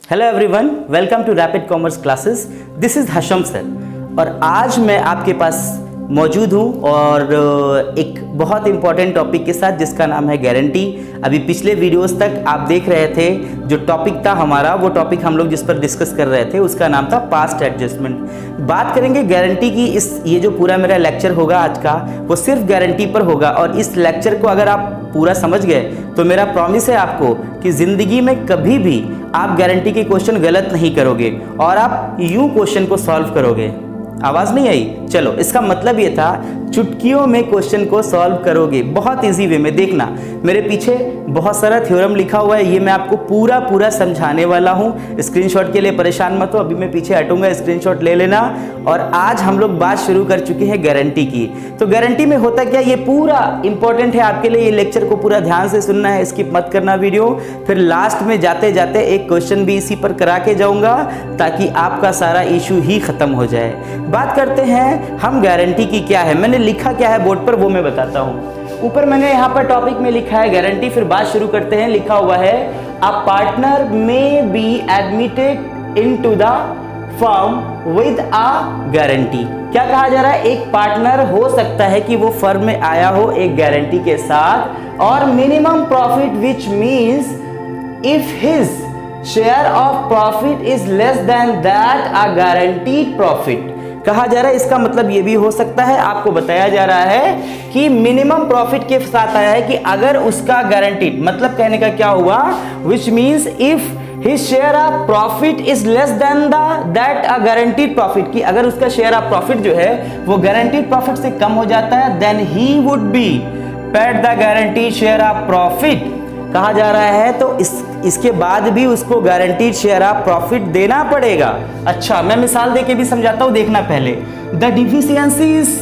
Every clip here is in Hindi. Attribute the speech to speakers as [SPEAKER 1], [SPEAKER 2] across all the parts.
[SPEAKER 1] Hello everyone, welcome to rapid commerce classes. This is Hasham sir और आज मैं आपके पास मौजूद हूँ और एक बहुत इंपॉर्टेंट टॉपिक के साथ जिसका नाम है गारंटी। अभी पिछले वीडियोस तक आप देख रहे थे, जो टॉपिक था हमारा, वो टॉपिक हम लोग जिस पर डिस्कस कर रहे थे उसका नाम था पास्ट एडजस्टमेंट। बात करेंगे गारंटी की। ये जो पूरा मेरा लेक्चर होगा आज का, वो सिर्फ गारंटी पर होगा और इस लेक्चर को अगर आप पूरा समझ गए तो मेरा प्रॉमिस है आपको कि ज़िंदगी में कभी भी आप गारंटी के क्वेश्चन गलत नहीं करोगे और आप यूं क्वेश्चन को सॉल्व करोगे। आवाज़ नहीं आई? चलो, इसका मतलब ये था चुटकियों में क्वेश्चन को सॉल्व करोगे बहुत इजी वे में। देखना, मेरे पीछे बहुत सारा थ्योरम लिखा हुआ है, ये मैं आपको पूरा समझाने वाला हूँ। स्क्रीनशॉट के लिए परेशान मत हो, अभी मैं पीछे हटूंगा, स्क्रीनशॉट ले लेना। और आज हम लोग बात शुरू कर चुके हैं गारंटी की। तो गारंटी में होता क्या, ये पूरा इंपॉर्टेंट है आपके लिए। ये लेक्चर को पूरा ध्यान से सुनना है, स्किप मत करना वीडियो। फिर लास्ट में जाते जाते एक क्वेश्चन भी इसी पर करा के जाऊंगा ताकि आपका सारा इशू ही खत्म हो जाए। बात करते हैं हम गारंटी की क्या है। मैंने लिखा क्या है बोर्ड पर वो मैं बताता हूँ। ऊपर मैंने यहाँ पर टॉपिक में लिखा है गारंटी। फिर बात शुरू करते हैं। लिखा हुआ है a partner may be admitted into the firm with a guarantee. क्या कहा जा रहा है? एक पार्टनर हो सकता है कि वो फर्म में आया हो एक गारंटी के साथ, और minimum profit which means if his share of profit is less than that a guaranteed profit. कहा जा रहा है, इसका मतलब ये भी हो सकता है, आपको बताया जा रहा है कि मिनिमम प्रॉफिट के साथ आया है कि अगर उसका गारंटीड, मतलब कहने का क्या हुआ, which means if his share of profit is less than that a guaranteed profit, कि अगर उसका शेयर ऑफ प्रॉफिट जो है वो गारंटीड प्रॉफिट से कम हो जाता है, then he would be paid the guaranteed share of profit कहा जा रहा है। तो इसके बाद भी उसको गारंटीड शेयर ऑफ प्रॉफिट देना पड़ेगा। अच्छा, मैं मिसाल देके भी समझाता हूं, देखना पहले। The deficiencies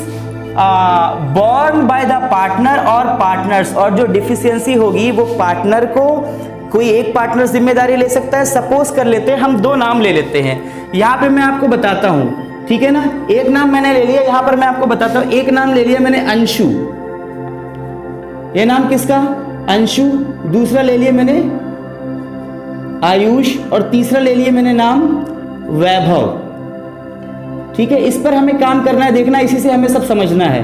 [SPEAKER 1] borne by the partner और पार्टनर्स, और जो डिफिशियंसी होगी वो पार्टनर को, कोई एक पार्टनर जिम्मेदारी ले सकता है। सपोज कर लेते हैं, हम दो नाम ले लेते हैं। यहाँ पे मैं आपको बताता हूँ, ठीक है ना। एक नाम मैंने ले लिया, यहाँ पर मैं आपको बताता हूँ। एक नाम ले लिया मैंने अंशु, ये नाम किसका? अंशु। दूसरा ले लिया मैंने आयुष, और तीसरा ले लिया मैंने नाम वैभव। ठीक है, इस पर हमें काम करना है, देखना, इसी से हमें सब समझना है।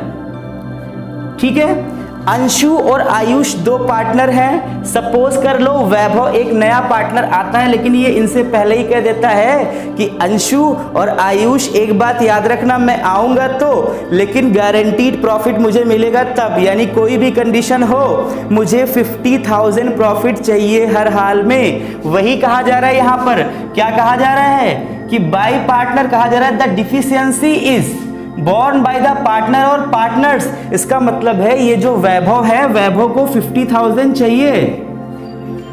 [SPEAKER 1] ठीक है, अंशु और आयुष दो पार्टनर हैं। सपोज कर लो वैभव एक नया पार्टनर आता है, लेकिन ये इनसे पहले ही कह देता है कि अंशु और आयुष, एक बात याद रखना, मैं आऊंगा तो, लेकिन गारंटीड प्रॉफिट मुझे मिलेगा तब, यानी कोई भी कंडीशन हो, मुझे 50,000 प्रॉफिट चाहिए हर हाल में। वही कहा जा रहा है यहाँ पर। क्या कहा जा रहा है कि बाय पार्टनर कहा जा रहा है the deficiency is borne by the partner और पार्टनर्स। इसका मतलब है ये जो वैभव है, वैभव को 50,000 चाहिए।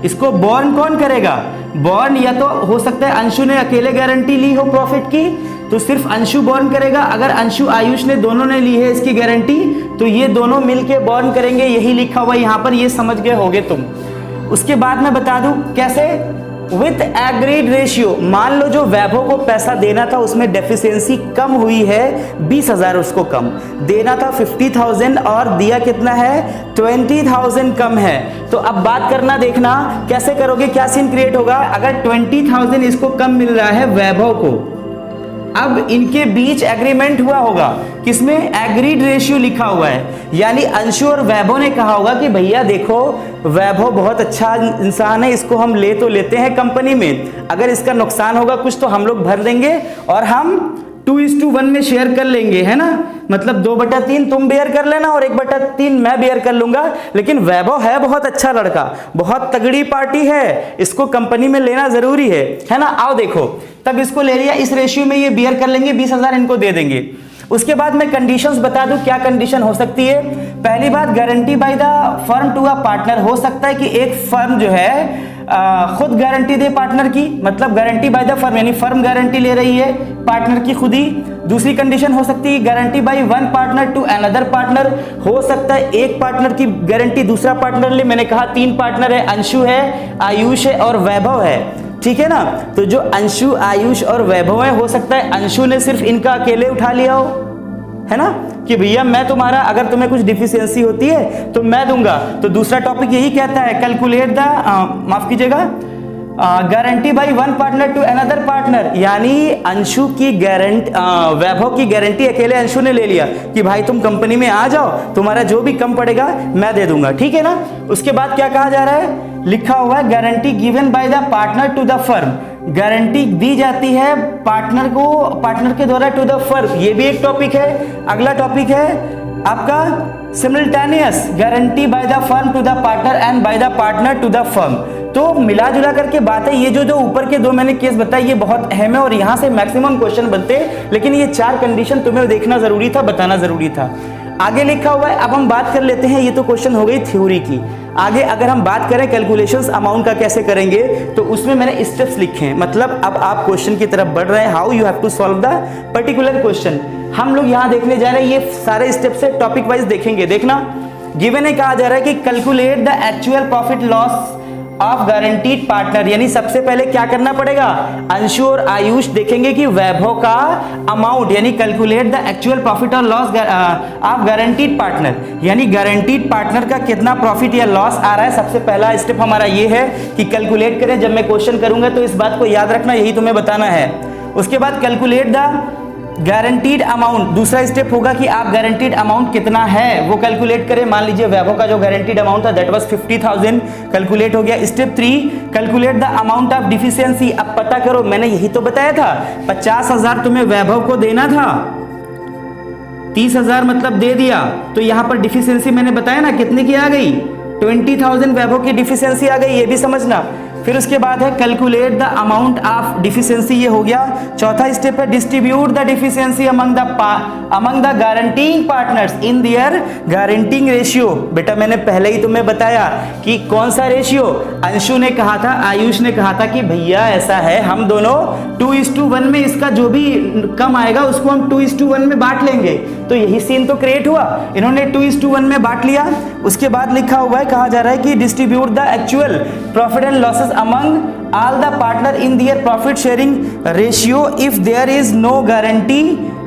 [SPEAKER 1] इसको बॉर्न कौन करेगा? बॉर्न या तो हो सकता है अंशु ने अकेले गारंटी ली हो प्रॉफिट की, तो सिर्फ अंशु बॉर्न करेगा। अगर अंशु आयुष ने दोनों ने ली है इसकी गारंटी, तो ये दोनों मिलके बॉर्न करेंगे। यही लिखा हुआ यहाँ पर, ये समझ गए होगे तुम। उसके बाद मैं बता दूं कैसे। विथ एग्रीड रेशियो, मान लो जो वैभव को पैसा देना था उसमें डेफिशिएंसी कम हुई है, 20,000 उसको कम देना था, 50,000, और दिया कितना है? 20,000 कम है। तो अब बात करना, देखना कैसे करोगे, क्या सीन क्रिएट होगा। अगर 20,000 इसको कम मिल रहा है वैभव को, अब इनके बीच एग्रीमेंट हुआ होगा, किसमें? एग्रीड रेशियो लिखा हुआ है, यानी अंशु और वैभव ने कहा होगा कि भैया देखो, वैभव बहुत अच्छा इंसान है, इसको हम ले तो लेते हैं कंपनी में, अगर इसका नुकसान होगा कुछ तो हम लोग भर देंगे और हम 2:1 में शेयर कर लेंगे, है ना। मतलब 2/3 तुम बेयर कर लेना और 1/3 मैं बेयर कर लूंगा। लेकिन वैभव है बहुत अच्छा लड़का, बहुत तगड़ी पार्टी है, इसको कंपनी में लेना जरूरी है ना। आओ देखो, तब इसको ले लिया, इस रेशियो में ये बेयर कर लेंगे, 20,000 इनको दे देंगे। उसके बाद मैं कंडीशंस बता दूं, क्या कंडीशन हो सकती है। पहली बात, guarantee by the firm to a partner. हो सकता है कि एक फर्म जो है खुद गारंटी दे पार्टनर की, मतलब गारंटी बाय द फर्म, यानी फर्म गारंटी ले रही है पार्टनर की खुद ही। दूसरी कंडीशन हो सकती है guarantee by one partner to another partner. हो सकता है एक पार्टनर की गारंटी दूसरा पार्टनर ले। मैंने कहा 3 पार्टनर है, अंशु है, आयुष है और वैभव है, ठीक है ना। तो जो अंशु, आयुष और वैभव है, हो सकता है अंशु ने सिर्फ इनका अकेले उठा लिया हो, है ना, कि भैया मैं तुम्हारा, अगर तुम्हें कुछ डिफिशियंसी होती है तो मैं दूंगा। तो दूसरा टॉपिक यही कहता है, कैलकुलेट द, माफ कीजिएगा, guarantee by one partner to another partner, यानी अंशु की गारंटी, वैभव की गारंटी अकेले अंशु ने ले लिया कि भाई तुम कंपनी में आ जाओ, तुम्हारा जो भी कम पड़ेगा मैं दे दूंगा, ठीक है ना। उसके बाद क्या कहा जा रहा है, लिखा हुआ है guarantee given by the partner to the firm, guarantee दी जाती है पार्टनर को, पार्टनर के द्वारा टू द फर्म, ये भी एक टॉपिक है। अगला टॉपिक है आपका simultaneous guarantee by the firm to the partner and by the partner to the firm. तो मिला जुला करके बात है, ये जो ऊपर के दो मैंने केस बताए ये बहुत अहम है और यहां से मैक्सिमम क्वेश्चन बनते हैं, लेकिन ये 4 कंडीशन तुम्हें देखना जरूरी था, बताना जरूरी था। आगे लिखा हुआ है, अब हम बात कर लेते हैं, ये तो क्वेश्चन हो गई थ्योरी की। आगे अगर हम बात करें कैलकुलेशंस अमाउंट का कैसे करेंगे, तो उसमें मैंने स्टेप्स लिखे हैं, मतलब अब आप क्वेश्चन की तरफ बढ़ रहे हैं, how you have to solve the particular question. हम लोग यहां देखने जा रहे हैं, ये सारे स्टेप्स से टॉपिक वाइज देखेंगे। देखना, गिवन है, कहा जा रहा है कि calculate the actual profit loss of guaranteed partner, यानी सबसे पहले क्या करना पड़ेगा, अंशु और आयुष देखेंगे कि वैभव का अमाउंट, यानी कैलकुलेट द एक्चुअल प्रॉफिट और लॉस ऑफ गारंटीड पार्टनर, यानी गारंटीड पार्टनर का कितना प्रॉफिट या लॉस आ रहा है। सबसे पहला स्टेप हमारा ये है कि कैलकुलेट करें। जब मैं क्वेश्चन करूंगा तो इस बात को याद रखना, यही तुम्हें बताना है। उसके बाद कैलकुलेट द गारंटीड अमाउंट, दूसरा स्टेप होगा कि आप गारंटीड अमाउंट कितना है वो कैलकुलेट करें। मान लीजिए वैभव का जो गारंटीड अमाउंट था दैट वाज 50,000, कैलकुलेट हो गया। Step 3, calculate the amount of deficiency. अब पता करो, मैंने यही तो बताया था, 50,000 तुम्हें वैभव को देना था, 30,000 मतलब दे दिया, तो यहां पर डिफिशियंसी मैंने बताया ना कितने की आ गई, 20,000 वैभव की डिफिशियंसी आ गई, ये भी समझना। फिर उसके बाद है calculate the amount of deficiency, ये हो गया। चौथा स्टेप है distribute the deficiency among the guaranteeing partners in their guaranteeing ratio. बेटा मैंने पहले ही तुम्हें बताया कि कौन सा रेशियो, अंशु ने कहा था, आयुष ने कहा था कि भैया ऐसा है, हम दोनों 2:1 में इसका जो भी कम आएगा उसको हम 2:1 में बांट लेंगे। तो यही सीन तो क्रिएट हुआ, इन्होंने 2:1 में बांट लिया। उसके बाद लिखा हुआ है, कहा जा रहा है कि distribute the actual profit and losses among all the partner in their profit sharing ratio if there is no guarantee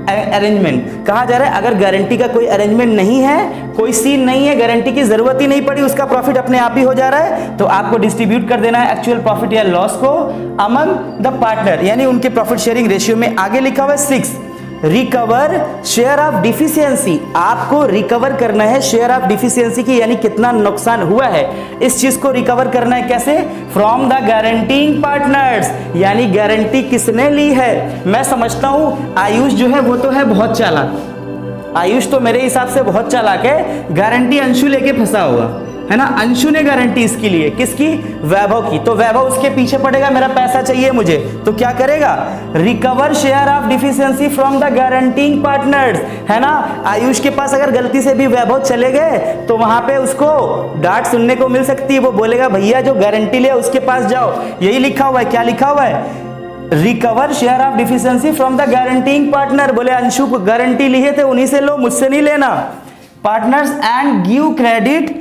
[SPEAKER 1] arrangement। कहा जा रहा है अगर गारंटी का कोई अरेंजमेंट नहीं है, कोई सीन नहीं है, गारंटी की जरूरत ही नहीं पड़ी, उसका प्रॉफिट अपने आप ही हो जा रहा है, तो आपको डिस्ट्रीब्यूट कर देना है एक्चुअल प्रॉफिट या लॉस को अमंग द पार्टनर, यानी उनके प्रॉफिट शेयरिंग रेशियो में। आगे लिखा हुआ है 6, रिकवर शेयर ऑफ डिफिशियंसी। आपको रिकवर करना है शेयर ऑफ डिफिशियंसी की, यानी कितना नुकसान हुआ है, इस चीज को रिकवर करना है कैसे, फ्रॉम द गारंटीइंग पार्टनर्स, यानी गारंटी किसने ली है। मैं समझता हूं आयुष जो है वो तो है बहुत चालाक, आयुष तो मेरे हिसाब से बहुत चालाक है, गारंटी अंशु लेके फंसा हुआ है ना। अंशु ने गारंटी इसकी लिए, किसकी, वैभव की, तो वैभव उसके पीछे पड़ेगा, मेरा पैसा चाहिए मुझे, तो क्या करेगा, recover share of deficiency from the guaranteeing partners, है ना। आयुष के पास अगर गलती से भी वैभव चले गए तो वहां पे उसको डांट सुनने को मिल सकती है, वो बोलेगा भैया जो गारंटी लिया उसके पास जाओ। यही लिखा हुआ है, क्या लिखा हुआ है, recover share of deficiency from the guaranteeing partner. बोले अंशु को गारंटी लिए थे उन्हीं से लो, मुझसे नहीं लेना। Partners and give credit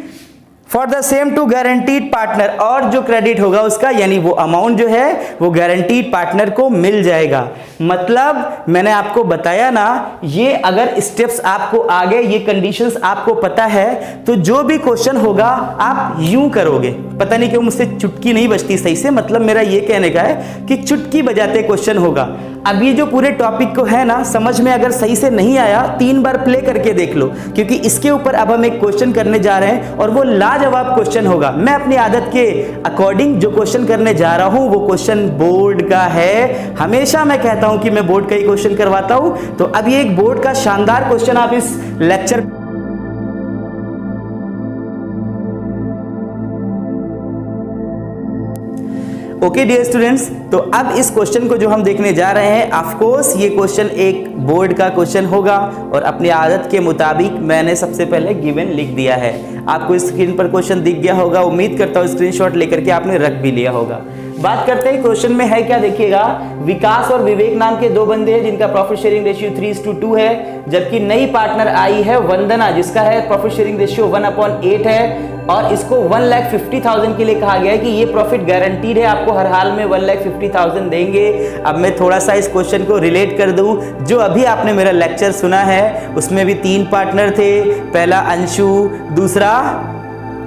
[SPEAKER 1] for the same to guaranteed partner, और जो क्रेडिट होगा उसका, यानी वो अमाउंट जो है वो गारंटीड पार्टनर को मिल जाएगा। मतलब मैंने आपको बताया ना, ये अगर स्टेप्स आपको आ गए, ये कंडीशंस आपको पता है, तो जो भी क्वेश्चन होगा आप यूं करोगे। पता नहीं क्यों मुझसे चुटकी नहीं बजती सही से, मतलब मेरा ये कहने का है कि चुटकी बजाते क्वेश्चन होगा। अब ये जो पूरे टॉपिक को है ना, समझ में अगर सही से नहीं आया 3 बार प्ले करके देख लो, क्योंकि इसके ऊपर अब हम एक क्वेश्चन करने जा रहे हैं और वो लाजवाब क्वेश्चन होगा। मैं अपनी आदत के अकॉर्डिंग जो क्वेश्चन करने जा रहा हूं वो क्वेश्चन बोर्ड का है। हमेशा मैं कहता हूं कि मैं बोर्ड का ही क्वेश्चन करवाता हूं, तो अब ये एक बोर्ड का शानदार क्वेश्चन आप इस लेक्चर ओके डियर स्टूडेंट्स, तो अब इस क्वेश्चन को जो हम देखने जा रहे हैं, ऑफ कोर्स ये क्वेश्चन एक बोर्ड का क्वेश्चन होगा और अपनी आदत के मुताबिक मैंने सबसे पहले गिवन लिख दिया है। आपको स्क्रीन पर क्वेश्चन दिख गया होगा, उम्मीद करता हूँ स्क्रीनशॉट लेकर के आपने रख भी लिया होगा। बात करते हैं क्वेश्चन में है क्या, देखिएगा, विकास और विवेक नाम के 2 बंदे हैं जिनका प्रॉफिट शेयरिंग रेशियो 3:2 है, जबकि नई पार्टनर आई है वंदना जिसका है प्रॉफिट शेयरिंग रेशियो 1/8 है, और इसको 1,50,000 के लिए कहा गया है कि ये प्रॉफिट गारंटीड है, आपको हर हाल में 1,50,000 देंगे। अब मैं थोड़ा सा इस क्वेश्चन को रिलेट कर दूं, जो अभी आपने मेरा लेक्चर सुना है उसमें भी 3 पार्टनर थे, पहला अंशु, दूसरा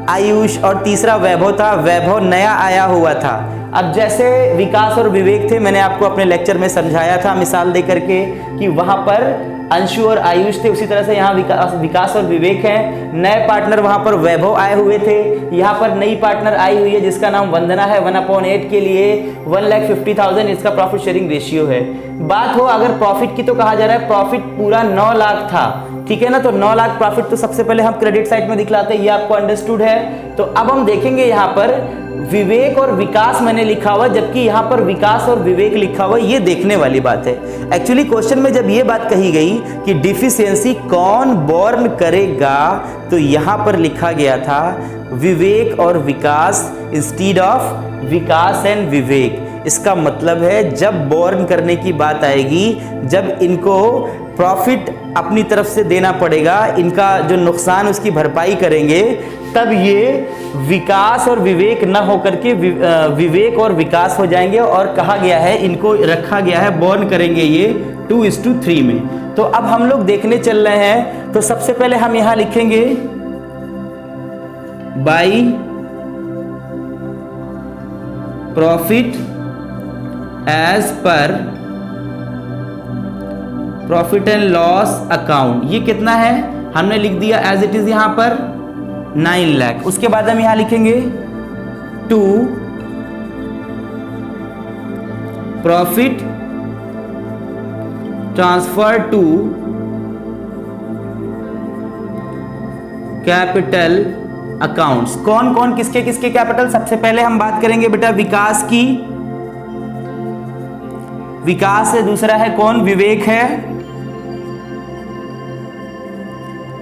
[SPEAKER 1] आयुष और तीसरा वैभव था। वैभव नया आया हुआ था। अब जैसे विकास और विवेक थे, मैंने आपको अपने लेक्चर में समझाया था मिसाल दे करके कि वहां पर अंशु और आयुष थे, उसी तरह से यहाँ विकास और विवेक हैं। नए पार्टनर वहां पर वैभव आए हुए थे, यहाँ पर नई पार्टनर आई हुई है जिसका नाम वंदना है। 1/8 के लिए 1,50,000 इसका प्रॉफिट शेयरिंग रेशियो है। बात हो अगर प्रॉफिट की तो कहा जा रहा है प्रॉफिट पूरा 9 लाख था, ठीक है ना। तो 9 लाख प्रॉफिट तो सबसे पहले हम क्रेडिट साइड में दिखलाते हैं, ये आपको अंडरस्टूड है। तो अब हम देखेंगे यहाँ पर विवेक और विकास मैंने लिखा हुआ, जबकि यहाँ पर विकास और विवेक लिखा हुआ, ये देखने वाली बात है। एक्चुअली क्वेश्चन में जब ये बात कही गई कि डिफिशियंसी कौन बॉर्न करेगा, तो यहाँ पर लिखा गया था विवेक और विकास इंस्टीड ऑफ विकास एंड विवेक। इसका मतलब है जब बॉर्न करने की बात आएगी, जब इनको प्रॉफिट अपनी तरफ से देना पड़ेगा, इनका जो नुकसान उसकी भरपाई करेंगे, तब ये विकास और विवेक न होकर के विवेक और विकास हो जाएंगे। और कहा गया है इनको रखा गया है बॉर्न करेंगे ये 2:3 में। तो अब हम लोग देखने चल रहे हैं। तो सबसे पहले हम यहां लिखेंगे by profit as per profit and loss account. ये कितना है हमने लिख दिया एज इट इज यहां पर 9 लाख। उसके बाद हम यहां लिखेंगे to profit transfer to capital accounts. कौन कौन किसके किसके कैपिटल? सबसे पहले हम बात करेंगे बेटा विकास की। विकास है, दूसरा है कौन? विवेक है,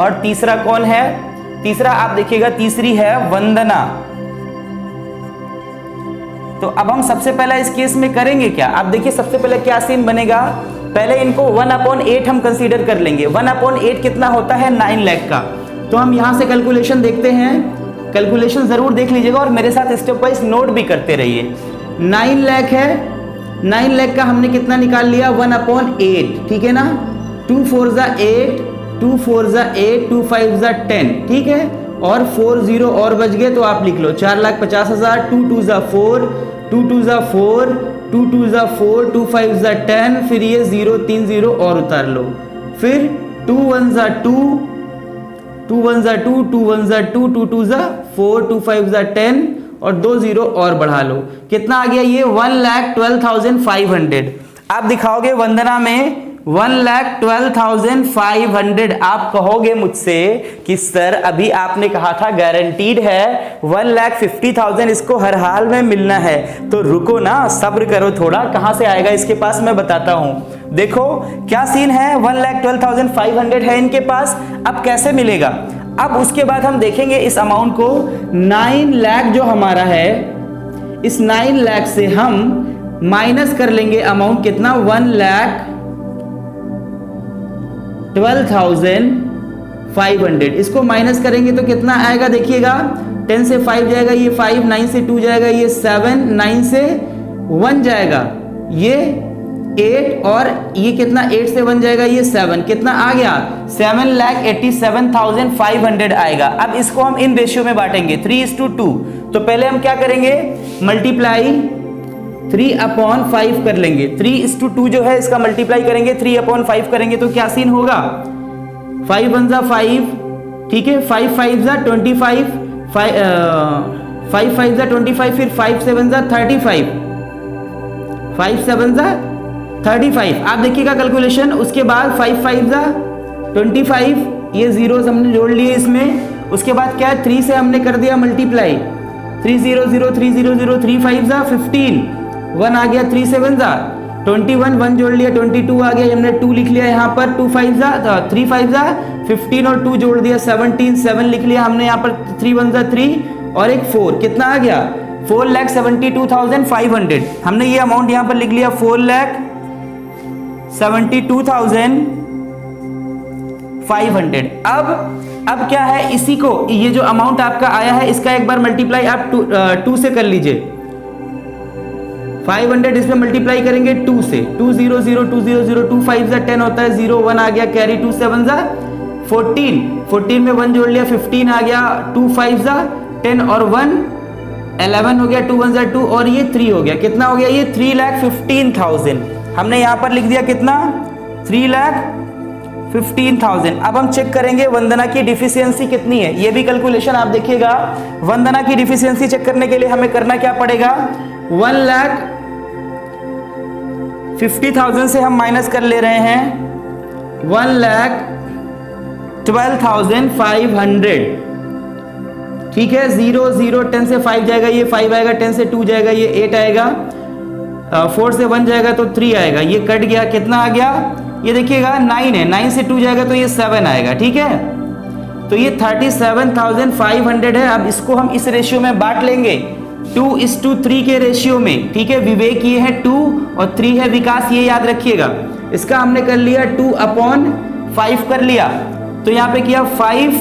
[SPEAKER 1] और तीसरा कौन है? तीसरा आप देखिएगा तीसरी है वंदना। तो अब हम सबसे पहला इस केस में करेंगे क्या? आप देखिए सबसे पहले क्या सीन बनेगा। पहले इनको 1/8 हम कंसीडर कर लेंगे। 1/8 कितना होता है? 9 लाख का। तो हम यहां से कैलकुलेशन देखते हैं। कैलकुलेशन जरूर देख लीजिएगा और मेरे साथ स्टेप वाइज नोट भी करते रहिए। 9 लाख है, 9 लाख का हमने कितना निकाल लिया? 1/8, ठीक है ना। 2 4 ज़ा 8, 2 4 ज़ा 8, 2 5 ज़ा 10, ठीक है। और 4 0 और बच गए तो आप लिख लो 4,50,000। 2 2 ज़ा 4, 2 2 ज़ा 4, 2 2 ज़ा 4, 2 5 ज़ा 10, फिर ये 0 3 0 और उतार लो। फिर 2 1 ज़ा 2, 2 1 ज़ा 2, 2 1 ज़ा 2, 2 2 ज़ा 4, 2 5 ज़ा 10 और 2 0 और बढ़ा लो। कितना आ गया ये? 1,12,500। आप दिखाओगे वंदना में 1,12,500। आप कहोगे मुझसे कि सर अभी आपने कहा था गारंटीड है 1,50,000 इसको हर हाल में मिलना है। तो रुको ना, सब्र करो थोड़ा। कहां से आएगा इसके पास मैं बताता हूं। देखो क्या सीन है। 1,12,500 है इनके पास। अब कैसे मिलेगा? अब उसके बाद हम देखेंगे इस अमाउंट को। 9 लाख जो हमारा है, इस 9 लाख से हम माइनस कर लेंगे अमाउंट कितना? 1,12,500। इसको माइनस करेंगे तो कितना आएगा देखिएगा। 10 से 5 जाएगा ये 5, 9 से 2 जाएगा ये 7, 9 से 1 जाएगा ये 8, और ये कितना? 8 से 1 जाएगा ये 7। कितना आ गया? 7,87,500 आएगा। अब इसको हम इन रेशियो में बांटेंगे 3:2। तो पहले हम क्या करेंगे? मल्टीप्लाई 3/5 कर लेंगे। 3:2 जो है इसका मल्टीप्लाई करेंगे 3/5 करेंगे तो क्या सीन होगा? 5 1 ज़ा 5, ठीक है। 5 5 ज़ा 25, 5 5 ज़ा 25, फिर 5 7 ज़ा 35, 5 7 ज़ा 35। आप देखिएगा कैलकुलेशन। उसके बाद 5 5 ज़ा 25, ये जीरोस हमने जोड़ लिए इसमें। उसके बाद क्या है? 3 से हमने कर दिया मल्टीप्लाई 3 0 0 3 0 0, 3 5 ज़ा 15, 1 आ गया। 3 7 ज़ा 21, 1 जोड़ लिया 22 आ गया। हमने 2 लिख लिया यहाँ पर। 2 5 ज़ा 3 5 ज़ा 15 और 2 जोड़ दिया 17, 7 लिख लिया हमने यहाँ पर। 3 1 ज़ा 3 और एक 4, कितना आ गया? 4,72,500। हमने ये अमाउंट यहाँ पर लिख लिया 4,72,500। अब क्या है? इसी को, ये जो अमाउंट आपका आया है इसका एक बार मल्टीप्लाई आप 2 से कर लीजिए। 500 इसमें मल्टीप्लाई करेंगे 2 से। 2 0 0 2 0 0, 2 5 ज़ा 10 होता है 0 1 आ गया कैरी। 2 7 ज़ा 14, 14 में 1 जोड़ लिया 15 आ गया। 2 5 ज़ा 10 और 1 11 हो गया, 2 1 2 और ये 3 हो गया। कितना हो गया ये? 3,15,000। हमने यहाँ पर लिख दिया कितना? 3,15,000। अब हम चेक करेंगे वंदना की डिफिशियंसी कितनी है। ये भी कैलकुलेशन आप देखिएगा। वंदना की डिफिशियंसी चेक करने के लिए हमें करना क्या पड़ेगा? 1,50,000 से हम माइनस कर ले रहे हैं 1,12,500। ठीक है, 0 0 10 से 5 जाएगा, ये 5 आएगा, 10 से 2 जाएगा, ये 8 आएगा, 4 से 1 जाएगा तो 3 आएगा, ये कट गया। कितना आ गया? ये देखिएगा 9 है, 9 से 2 जाएगा तो ये 7 आएगा। ठीक है, तो ये 37,500 है। अब इसको हम इस रेशियो में बांट लेंगे 2:3 के रेशियो में। ठीक है, विवेक ये है 2 और 3 है विकास, ये याद रखिएगा। इसका हमने कर लिया 2/5 कर लिया। तो यहाँ पे किया 5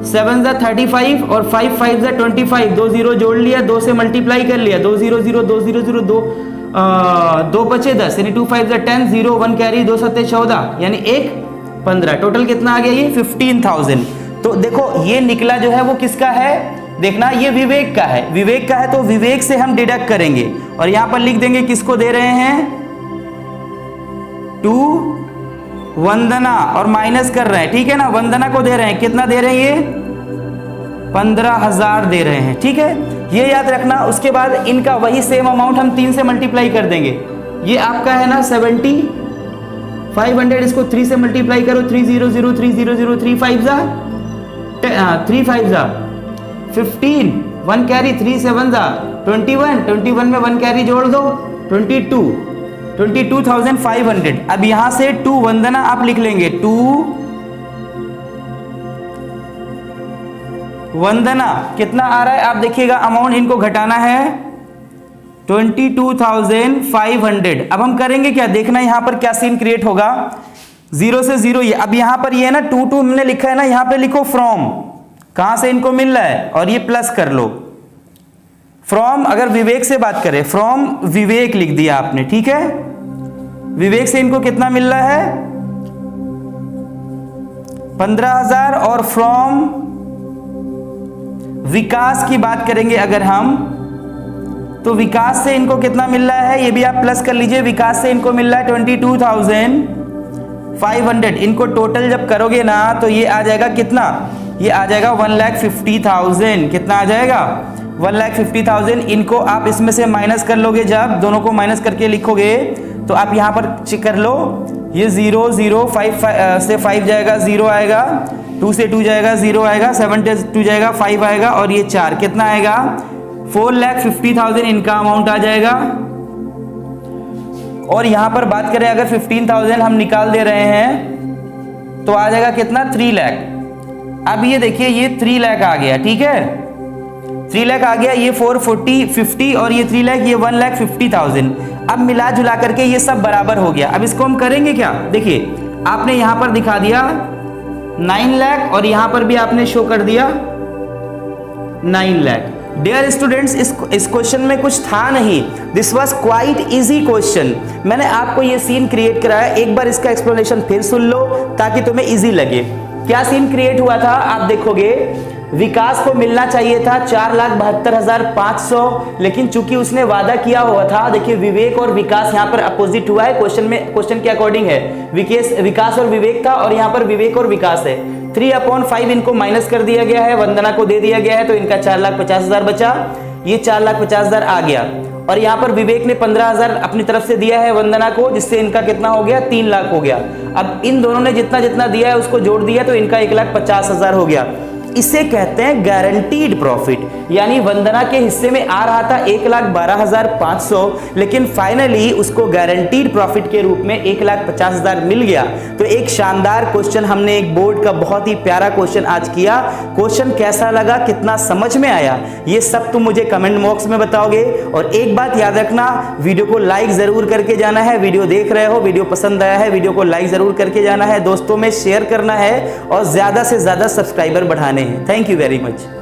[SPEAKER 1] 7 35 और 5 5 25, 2 0 जोड़ लिया, 2 से मल्टीप्लाई कर लिया, 2 0 0 2 0 0 2 बचे 10 यानी 2 5 10, 0 1 कैरी, 2 7 14 यानी 1 15। टोटल कितना आ गया? ये 15,000। तो देखो ये निकला जो है वो किसका है? देखना, ये विवेक का है। विवेक का है तो विवेक से हम डिडक्ट करेंगे और यहां पर लिख देंगे किसको दे रहे हैं? टू वंदना, और माइनस कर रहे हैं। ठीक है ना, वंदना को दे रहे हैं, कितना दे रहे हैं? ये 15,000 दे रहे हैं। ठीक है, ये याद रखना। उसके बाद इनका वही सेम अमाउंट हम 3 से मल्टीप्लाई कर देंगे। ये आपका है ना 70,500, इसको 3 से मल्टीप्लाई करो, 300 300 3 5 3 5 15, 1 कैरी, 3 से 1 21, 21 में 1 कैरी जोड़ दो 22,500। अब यहां से 2 वंदना आप लिख लेंगे, 2 वंदना कितना आ रहा है आप देखिएगा। अमाउंट इनको घटाना है 22,500। अब हम करेंगे क्या? देखना यहां पर क्या सीन क्रिएट होगा। 0 से 0 ये, अब यहां पर ये है ना 2 हमने लिखा है ना, यहां पे लिखो फ्रॉम, कहां से इनको मिल रहा है, और ये प्लस कर लो। फ्रॉम, अगर विवेक से बात करें, फ्रॉम विवेक लिख दिया आपने। ठीक है, विवेक से इनको कितना मिल रहा है? 15,000। और फ्रॉम विकास की बात करेंगे अगर हम, तो विकास से इनको कितना मिल रहा है? ये भी आप प्लस कर लीजिए। विकास से इनको मिल रहा है 22,500। इनको टोटल जब करोगे ना तो ये आ जाएगा कितना? ये आ जाएगा 1,50,000। कितना आ जाएगा? 1,50,000। इनको आप इसमें से माइनस कर लोगे, जब दोनों को माइनस करके लिखोगे तो आप यहां पर चेक कर लो। ये 0 0 5 से 5 जाएगा, 0 आएगा, 2 से 2 जाएगा, 0 आएगा, 7 से 2 जाएगा, 5 आएगा, और ये 4 कितना आएगा? 4,50,000 इनका अमाउंट आ जाएगा। और यहां पर बात करें अगर 15,000 हम निकाल दे रहे हैं तो आ जाएगा कितना? 3 लाख। अब ये देखिए ये 3 लाख आ गया। ठीक है, 3 लाख आ गया। ये 440 50 और ये 3 लाख, ये 1,50,000। अब मिला जुला करके ये सब बराबर हो गया। अब इसको हम करेंगे क्या? देखिए आपने यहां पर दिखा दिया 9 लाख और यहां पर भी आपने शो कर दिया 9 लाख। डियर स्टूडेंट्स, इस क्वेश्चन में कुछ था नहीं। This was quite easy question. मैंने आपको ये सीन क्रिएट कराया, एक बार इसका एक्सप्लेनेशन फिर सुन लो ताकि तुम्हें इजी लगे। क्या सीन क्रिएट हुआ था आप देखोगे। विकास को मिलना चाहिए था 4,72,500, लेकिन चूंकि उसने वादा किया हुआ था, देखिए विवेक और विकास यहाँ पर अपोजिट हुआ है। क्वेश्चन के अकॉर्डिंग है, विकास और विवेक था और यहाँ पर विवेक और विकास है। 3/5 इनको माइनस कर दिया गया है, वंदना को दे दिया गया है, तो इनका 4,50,000 बचा। ये 4,50,000 आ गया और यहाँ पर विवेक ने 15,000 अपनी तरफ से दिया है वंदना को, जिससे इनका कितना हो गया? 3 लाख हो गया। अब इन दोनों ने जितना जितना दिया है उसको जोड़ दिया तो इनका 1,50,000 हो गया। इसे कहते हैं गारंटीड प्रॉफिट, यानी वंदना के हिस्से में आ रहा था 1,12,500, लेकिन फाइनली उसको गारंटीड प्रॉफिट के रूप में 1,50,000 मिल गया। तो एक शानदार क्वेश्चन हमने एक बोर्ड का बहुत ही प्यारा क्वेश्चन आज किया। क्वेश्चन कैसा लगा, कितना समझ में आया, ये सब तुम मुझे कमेंट बॉक्स में बताओगे। और एक बात याद रखना, वीडियो को लाइक जरूर करके जाना है। वीडियो देख रहे हो, वीडियो पसंद आया है, वीडियो को लाइक जरूर करके जाना है, दोस्तों में शेयर करना है और ज्यादा से ज्यादा सब्सक्राइबर बढ़ाने हैं। Thank you very much.